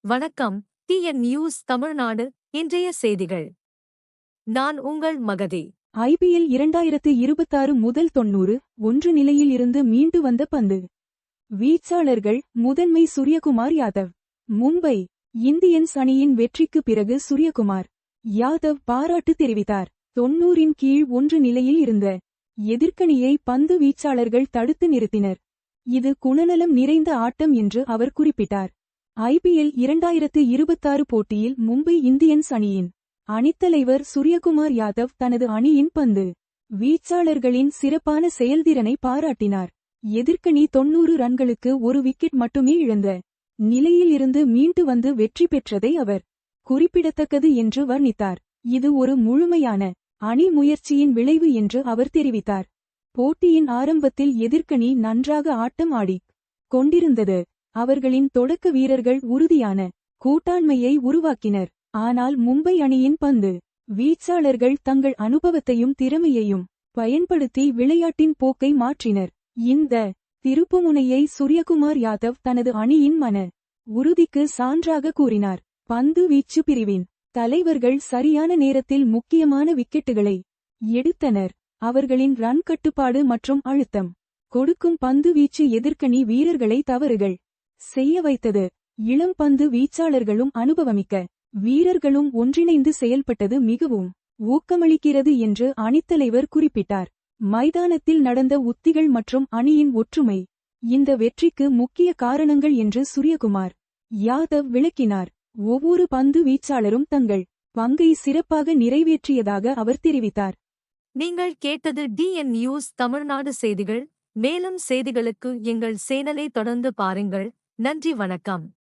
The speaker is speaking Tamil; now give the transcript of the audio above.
வணக்கம். TN news Tamil Nadu. இன்றைய செய்திகள். நான் உங்கள் மகதி. ஐபிஎல் 2026 முதல் 91 நிலையில் இருந்து மீண்டு வந்த பந்து வீச்சாளர்கள். முதன்மை சூரியகுமார் யாதவ். மும்பை இந்தியன்ஸ் அணியின் வெற்றிக்கு பிறகு சூரியகுமார் யாதவ் பாராட்டு தெரிவித்தார். 90 கீழ் 1 நிலையில் இருந்த எதிர்க்கணியை பந்து வீச்சாளர்கள் தடுத்து நிறுத்தினர். இது குணநலம் நிறைந்த ஆட்டம் என்று அவர் குறிப்பிட்டார். ஐபிஎல் 2026 போட்டியில் மும்பை இந்தியன்ஸ் அணியின் அணித்தலைவர் சூரியகுமார் யாதவ் தனது அணியின் பந்து வீச்சாளர்களின் சிறப்பான செயல்திறனை பாராட்டினார். எதிர்க்கணி 90 ரன்களுக்கு ஒரு விக்கெட் மட்டுமே இழந்த நிலையில் இருந்து மீண்டு வந்து வெற்றி பெற்றதை அவர் குறிப்பிடத்தக்கது என்று வர்ணித்தார். இது ஒரு முழுமையான அணி முயற்சியின் விளைவு என்று அவர் தெரிவித்தார். போட்டியின் ஆரம்பத்தில் எதிர்க்கணி நன்றாக ஆட்டம் ஆடிக் கொண்டிருந்தது. அவர்களின் தொடக்க வீரர்கள் உறுதியான கூட்டாண்மையை உருவாக்கினர். ஆனால் மும்பை அணியின் பந்து வீச்சாளர்கள் தங்கள் அனுபவத்தையும் திறமையையும் பயன்படுத்தி விளையாட்டின் போக்கை மாற்றினர். இந்த திருப்புமுனையை சூரியகுமார் யாதவ் தனது அணியின் மன உறுதிக்கு சான்றாக கூறினார். பந்து வீச்சு பிரிவின் தலைவர்கள் சரியான நேரத்தில் முக்கியமான விக்கெட்டுகளை எடுத்தனர். அவர்களின் ரன் கட்டுப்பாடு மற்றும் அழுத்தம் கொடுக்கும் பந்து வீச்சு எதிர்க்கணி வீரர்களை தவறுகள் செய்ய வைத்தது. இளம் பந்து வீச்சாளர்களும் அனுபவமிக்க வீரர்களும் ஒன்றிணைந்து செயல்பட்டது மிகவும் ஊக்கமளிக்கிறது என்று அணித்தலைவர் குறிப்பிட்டார். மைதானத்தில் நடந்த உத்திகள் மற்றும் அணியின் ஒற்றுமை இந்த வெற்றிக்கு முக்கிய காரணங்கள் என்று சூரியகுமார் யாதவ் விளக்கினார். ஒவ்வொரு பந்து வீச்சாளரும் தங்கள் பங்கை சிறப்பாக நிறைவேற்றியதாக அவர் தெரிவித்தார். நீங்கள் கேட்டது டிஎன் நியூஸ் தமிழ்நாடு செய்திகள். மேலும் செய்திகளுக்கு எங்கள் சேனலை தொடர்ந்து பாருங்கள். நன்றி, வணக்கம்.